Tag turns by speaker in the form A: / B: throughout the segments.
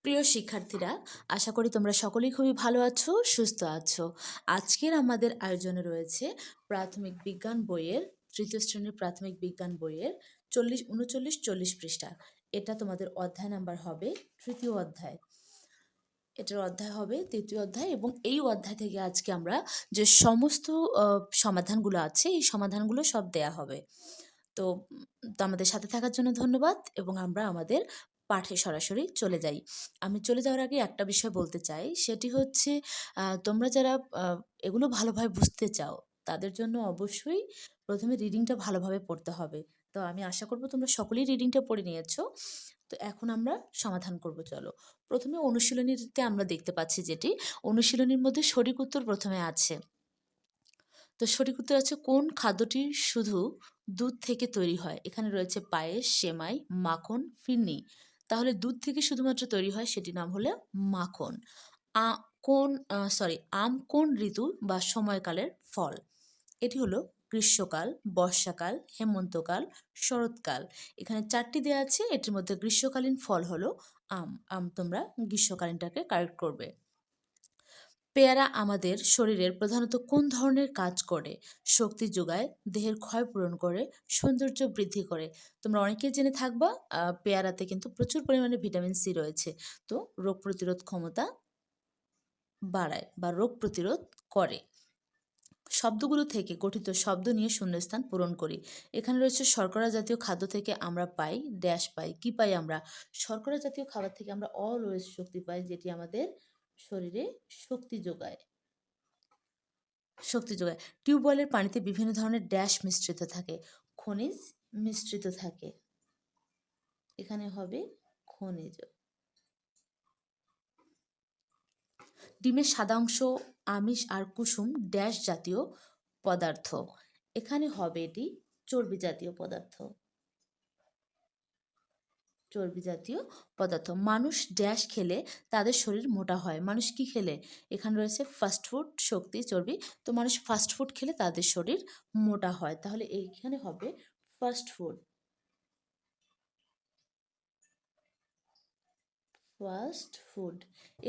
A: প্রিয় শিক্ষার্থীরা, আশা করি তোমরা সকলেই খুবই ভালো আছো, সুস্থ আছো। আজকের আমাদের আয়োজনে রয়েছে প্রাথমিক বিজ্ঞান বইয়ের তৃতীয় শ্রেণীর প্রাথমিক বিজ্ঞান বইয়ের 39, 40, 40 পৃষ্ঠা। এটা তোমাদের অধ্যায় নাম্বার হবে তৃতীয় অধ্যায়। এটার অধ্যায় হবে তৃতীয় অধ্যায় এবং এই অধ্যায় থেকে আজকে আমরা যে সমস্ত সমাধানগুলো আছে এই সমাধানগুলো সব দেয়া হবে। তো আমাদের সাথে থাকার জন্য ধন্যবাদ এবং আমরা আমাদের পাঠে সরাসরি চলে যাই। আমি চলে যাওয়ার আগে একটা বিষয় বলতে চাই, সেটি হচ্ছে তোমরা যারা এগুলো ভালোভাবে বুঝতে চাও তাদের জন্য অবশ্যই প্রথমে রিডিংটা ভালোভাবে পড়তে হবে। তো আমি আশা করব তোমরা সকলেই রিডিংটা পড়ে নিয়েছো। তো এখন আমরা সমাধান করব। চলো, প্রথমে অনুশীলনীতে আমরা দেখতে পাচ্ছি যেটি অনুশীলনীর মধ্যে সঠিক উত্তর প্রথমে আছে। তো সঠিক উত্তর আছে কোন খাদ্যটি শুধু দুধ থেকে তৈরি হয়। এখানে রয়েছে পায়েস, সেমাই, মাখন, ফিরনি। তাহলে দুধ থেকে শুধুমাত্র তৈরি হয় সেটির নাম হলো মাখন। আম কোন ঋতু বা সময়কালের ফল। এটি হলো গ্রীষ্মকাল, বর্ষাকাল, হেমন্তকাল, শরৎকাল। এখানে 4টি দেওয়া আছে, এটির মধ্যে গ্রীষ্মকালীন ফল হলো আম। তোমরা গ্রীষ্মকালীনটাকে কারেক্ট করবে। পেয়ারা আমাদের শরীরের প্রধানত কোন ধরনের কাজ করে। শক্তি যোগায়, দেহের ক্ষয় পূরণ করে, সৌন্দর্য বৃদ্ধি করে। তোমরা অনেকেই জেনে থাকবা পেয়ারাতে কিন্তু প্রচুর পরিমাণে ভিটামিন সি রয়েছে। তো রোগ প্রতিরোধ ক্ষমতা বাড়ায় বা রোগ প্রতিরোধ করে। শব্দগুলো থেকে গঠিত শব্দ নিয়ে শূন্যস্থান পূরণ করি। এখানে রয়েছে শর্করা জাতীয় খাদ্য থেকে আমরা পাই ড্যাশ পাই। কি পাই আমরা? শর্করা জাতীয় খাবার থেকে আমরা অলওয়েজ শক্তি পাই, যেটি আমাদের শরীরে শক্তি যোগায়। টিউবওয়েলের পানিতে বিভিন্ন ধরনের ড্যাশ মিশ্রিত থাকে। খনিজ মিশ্রিত থাকে। এখানে হবে খনিজ। ডিমের সাদা অংশ আমিষ আর কুসুম ড্যাশ জাতীয় পদার্থ। এখানে হবে এটি চর্বি জাতীয় পদার্থ। মানুষ ড্যাশ খেলে তাদের শরীর মোটা হয়। মানুষ কি খেলে? এখানে রয়েছে ফাস্টফুড, শক্তি, চর্বি। তো মানুষ ফাস্টফুড খেলে তাদের শরীর মোটা হয়। তাহলে এইখানে হবে ফাস্টফুড।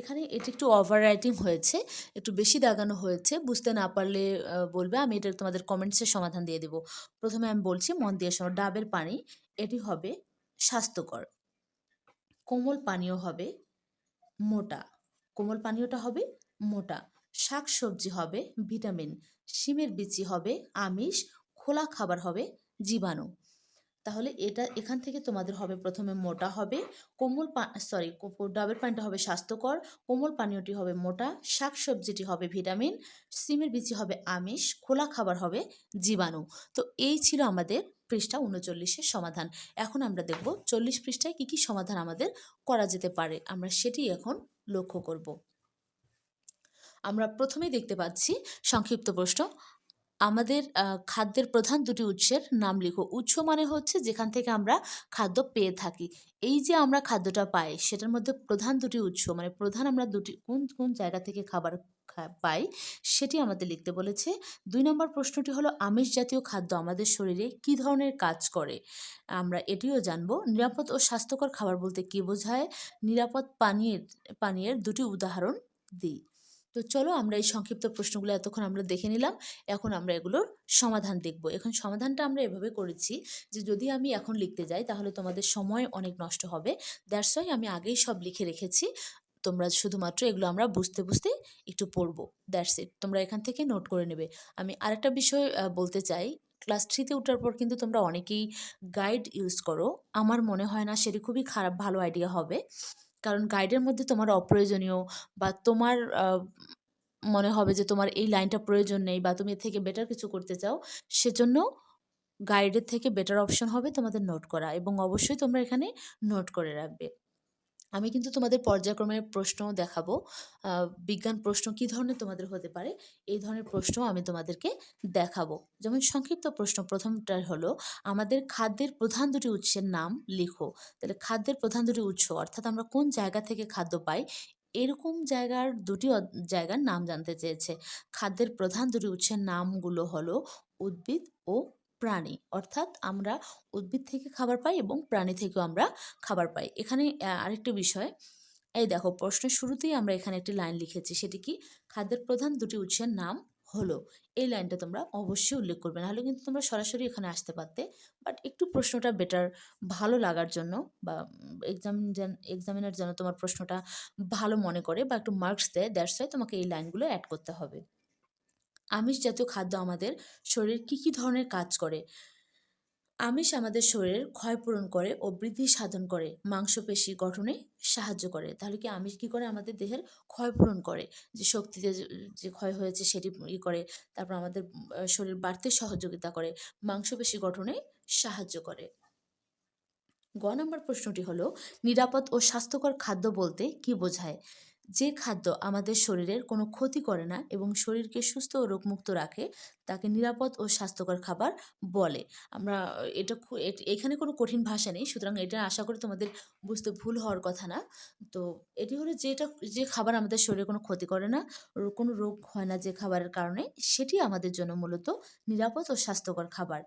A: এখানে এটি একটু ওভার রাইটিং হয়েছে, একটু বেশি দাগানো হয়েছে। বুঝতে না পারলে বলবে, আমি এটা তোমাদের কমেন্টসের সমাধান দিয়ে দেব। প্রথমে আমি বলছি, মন দিয়ে শোনো। ডাবের পানি এটি হবে স্বাস্থ্যকর। কোমল পানীয় হবে মোটা। কোমল পানীয়টা হবে মোটা। শাক সবজি হবে ভিটামিন। শিমের বিচি হবে আমিষ। খোলা খাবার হবে জীবাণু। তাহলে এখান থেকে তোমাদের হবে প্রথমে মোটা হবে, ডাবের পানিটা হবে স্বাস্থ্যকর, কোমল পানীয়টি হবে মোটা, শাক সবজিটি হবে ভিটামিন, সিমের বিচি হবে আমিষ, খোলা খাবার হবে জীবাণু। তো এই ছিল আমাদের পৃষ্ঠা 39-এর সমাধান। এখন আমরা দেখব 40 পৃষ্ঠায় কি কি সমাধান আমাদের করা যেতে পারে। আমরা সেটি এখন লক্ষ্য করব। আমরা প্রথমেই দেখতে পাচ্ছি সংক্ষিপ্ত প্রশ্ন। আমাদের খাদ্যের প্রধান দুটি উৎসের নাম লিখো। উৎস মানে হচ্ছে যেখান থেকে আমরা খাদ্য পেয়ে থাকি। এই যে আমরা খাদ্যটা পাই সেটার মধ্যে প্রধান দুটি উৎস, মানে প্রধান আমরা কোন কোন জায়গা থেকে খাবার পাই সেটি আমাদের লিখতে বলেছে। 2 নম্বর প্রশ্নটি হলো আমিষ জাতীয় খাদ্য আমাদের শরীরে কি ধরনের কাজ করে, আমরা এটিও জানবো। নিরাপদ ও স্বাস্থ্যকর খাবার বলতে কি বোঝায়? নিরাপদ পানীয়ের দুটি উদাহরণ দিই। তো চলো, আমরা এই সংক্ষিপ্ত প্রশ্নগুলো এতক্ষণ আমরা দেখে নিলাম। এখন আমরা এগুলোর সমাধান দেখব। এখন সমাধানটা আমরা এভাবে করেছি যে যদি আমি এখন লিখতে যাই তাহলে তোমাদের সময় অনেক নষ্ট হবে। দ্যাটস ওয়াই আমি আগেই সব লিখে রেখেছি। তোমরা শুধুমাত্র এগুলো আমরা বুঝতে বুঝতে একটু পড়বো। That's it. তোমরা এখান থেকে নোট করে নেবে। আমি আরেকটা বিষয় বলতে চাই, ক্লাস 3-তে ওঠার পর কিন্তু তোমরা অনেকেই গাইড ইউজ করো। আমার মনে হয় না সেটি খুবই ভালো আইডিয়া হবে। কারণ গাইডের মধ্যে তোমার অপ্রয়োজনীয় বা তোমার মনে হবে যে তোমার এই লাইনটা প্রয়োজন নেই বা তুমি এর থেকে বেটার কিছু করতে চাও, সেজন্য গাইডের থেকে বেটার অপশন হবে তোমাদের নোট করা, এবং অবশ্যই তোমরা এখানে নোট করে রাখবে। আমি কিন্তু তোমাদের পর্যায়ক্রমে প্রশ্নও দেখাবো। বিজ্ঞান প্রশ্ন কী ধরনের তোমাদের হতে পারে এই ধরনের প্রশ্ন আমি তোমাদেরকে দেখাবো। যেমন সংক্ষিপ্ত প্রশ্ন প্রথমটা হলো আমাদের খাদ্যের প্রধান দুটি উৎসের নাম লিখো। তাহলে খাদ্যের প্রধান দুটি উৎস অর্থাৎ আমরা কোন জায়গা থেকে খাদ্য পাই, এরকম জায়গার নাম জানতে চেয়েছে। খাদ্যের প্রধান দুটি উৎসের নামগুলো হলো উদ্ভিদ ও প্রাণী। অর্থাৎ আমরা উদ্ভিদ থেকে খাবার পাই এবং প্রাণী থেকেও আমরা খাবার পাই। এখানে আরেকটি বিষয়, এই দেখো প্রশ্নের শুরুতেই আমরা এখানে একটি লাইন লিখেছি, সেটি কি? খাদ্যের প্রধান দুটি উৎসের নাম হলো। এই লাইনটা তোমরা অবশ্যই উল্লেখ করবে, নাহলে কিন্তু তোমরা সরাসরি এখানে আসতে পারতে। বাট একটু প্রশ্নটা বেটার ভালো লাগার জন্য বা এক্সামিনার যেন তোমার প্রশ্নটা ভালো মনে করে বা একটু মার্কস দেয়, দ্যাটস ওয়াই তোমাকে এই লাইনগুলো অ্যাড করতে হবে। আমিষ জাতীয় খাদ্য আমাদের শরীরে কী কী ধরনের কাজ করে? আমিষ আমাদের শরীরের ক্ষয়পূরণ করে ও বৃদ্ধি সাধন করে, মাংসপেশি গঠনে সাহায্য করে। তাহলে কি আমিষ কী করে? আমাদের দেহের ক্ষয়পূরণ করে, যে শক্তিতে যে ক্ষয় হয়েছে সেটি করে। তারপর আমাদের শরীর বাড়তে সহযোগিতা করে, মাংসপেশি গঠনে সাহায্য করে। গ নম্বর প্রশ্নটি হলো, নিরাপদ ও স্বাস্থ্যকর খাদ্য বলতে কি বোঝায়? যে খাদ্য আমাদের শরীরের কোনো ক্ষতি করে না এবং শরীরকে সুস্থ ও রোগমুক্ত রাখে তাকে নিরাপদ ও স্বাস্থ্যকর খাবার বলে। আমরা এখানে কোনো কঠিন ভাষা নেই, সুতরাং এটা আশা করি তোমাদের বুঝতে ভুল হওয়ার কথা না। তো এটি হলো যে খাবার আমাদের শরীরে কোনো ক্ষতি করে না, কোনো রোগ হয় না যে খাবারের কারণে, সেটি আমাদের জন্য মূলত নিরাপদ ও স্বাস্থ্যকর খাবার।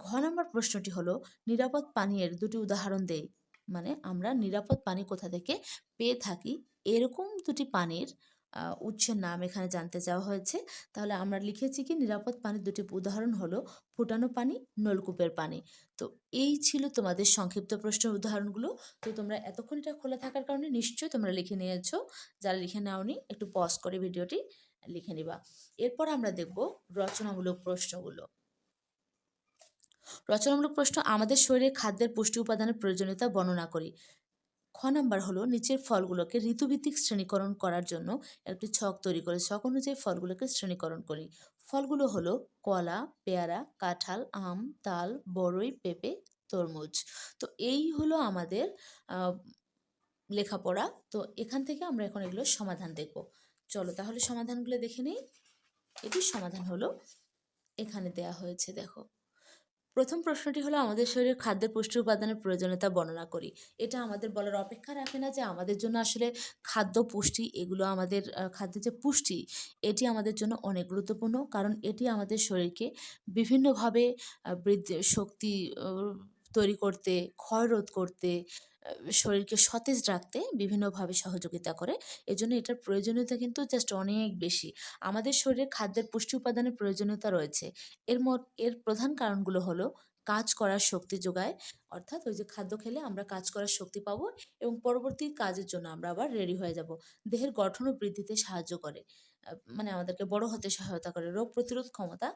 A: ঘ নম্বর প্রশ্নটি হলো, নিরাপদ পানীয়ের দুটি উদাহরণ দেই। মানে আমরা নিরাপদ পানি কোথা থেকে পেয়ে থাকি, এরকম দুটি পানির উৎসের নাম এখানে জানতে চাওয়া হয়েছে। তাহলে আমরা লিখেছি কি, নিরাপদ পানির দুটি উদাহরণ হলো ফুটানো পানি, নলকূপের পানি। তো এই ছিল তোমাদের সংক্ষিপ্ত প্রশ্নের উদাহরণগুলো। তো তোমরা এতক্ষণ এটা খোলা থাকার কারণে নিশ্চয়ই তোমরা লিখে নিয়েছো। যারা লিখে নাওনি একটু পজ করে ভিডিওটি লিখে নিবা। এরপর আমরা দেখব রচনামূলক প্রশ্নগুলো। রচনামূলক প্রশ্ন, আমাদের শরীরে খাদ্যের পুষ্টি উপাদানের প্রয়োজনীয়তা বর্ণনা করি। খ নাম্বার হলো, নিচের ফলগুলোকে ঋতুভিত্তিক শ্রেণীকরণ করার জন্য একটি ছক তৈরি করে ছক অনুযায়ী ফলগুলোকে শ্রেণীকরণ করি। ফলগুলো হলো কলা, পেয়ারা, কাঁঠাল, আম, তাল, বরই, পেঁপে, তরমুজ। তো এই হলো আমাদের লেখাপড়া। তো এখান থেকে আমরা এখন এগুলোর সমাধান দেখব। চলো তাহলে সমাধানগুলো দেখে নিই। এটির সমাধান হলো এখানে দেয়া হয়েছে, দেখো। প্রথম প্রশ্নটি হলো, আমাদের শরীরে খাদ্যের পুষ্টি উপাদানের প্রয়োজনীয়তা বর্ণনা করি। এটা আমাদের বলার অপেক্ষা রাখে না যে আমাদের জন্য আসলে খাদ্য পুষ্টি, এগুলো আমাদের খাদ্যের যে পুষ্টি এটি আমাদের জন্য অনেক গুরুত্বপূর্ণ, কারণ এটি আমাদের শরীরকে বিভিন্নভাবে বৃদ্ধি শক্তি তৈরি করতে, ক্ষয় রোধ করতে, শরীরকে সতেজ রাখতে বিভিন্নভাবে সহযোগিতা করে। এজন্য এটার প্রয়োজনীয়তা কিন্তু জাস্ট অনেক বেশি। আমাদের শরীরে খাদ্যের পুষ্টি উপাদানের প্রয়োজনীয়তা রয়েছে। এর প্রধান কারণগুলো হলো, কাজ করার শক্তি যোগায়, অর্থাৎ ওই যে খাদ্য খেলে আমরা কাজ করার শক্তি পাবো এবং পরবর্তী কাজের জন্য আমরা আবার রেডি হয়ে যাব। দেহের গঠন ও বৃদ্ধিতে সাহায্য করে, মানে আমাদেরকে বড় হতে সহায়তা করে, রোগ প্রতিরোধ ক্ষমতা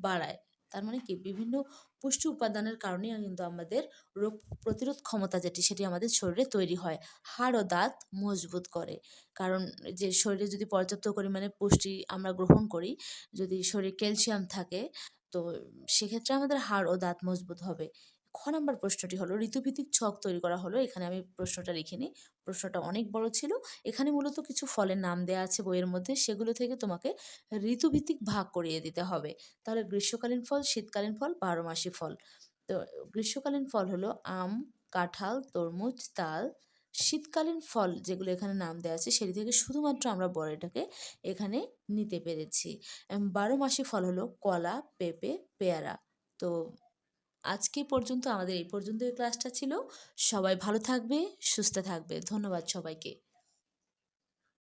A: বাড়ায়। তার মানে কি, বিভিন্ন পুষ্টি উপাদানের কারণে কিন্তু আমাদের রোগ প্রতিরোধ ক্ষমতা সেটি আমাদের শরীরে তৈরি হয়। হাড় ও দাঁত মজবুত করে, কারণ যে শরীরে যদি পর্যাপ্ত পরিমাণে পুষ্টি আমরা গ্রহণ করি, যদি শরীরে ক্যালসিয়াম থাকে, তো সেক্ষেত্রে আমাদের হাড় ও দাঁত মজবুত হবে। খ নম্বর প্রশ্নটি হলো, ঋতুভিত্তিক ছক তৈরি করা হলো। এখানে আমি প্রশ্নটা লিখিনি, প্রশ্নটা অনেক বড় ছিল। এখানে মূলত কিছু ফলের নাম দেওয়া আছে বইয়ের মধ্যে, সেগুলো থেকে তোমাকে ঋতুভিত্তিক ভাগ করিয়ে দিতে হবে। তাহলে গ্রীষ্মকালীন ফল, শীতকালীন ফল, বারোমাসি ফল। তো গ্রীষ্মকালীন ফল হলো আম, কাঁঠাল, তরমুজ, তাল। শীতকালীন ফল যেগুলো এখানে নাম দেওয়া আছে সেটি থেকে শুধুমাত্র আমরা বড়টাকে এখানে নিতে পেরেছি। বারোমাসি ফল হলো কলা, পেঁপে, পেয়ারা। তো আজকে পর্যন্ত আমাদের এই পর্যন্ত এই ক্লাসটা ছিল। সবাই ভালো থাকবে, সুস্থ থাকবে। ধন্যবাদ সবাইকে।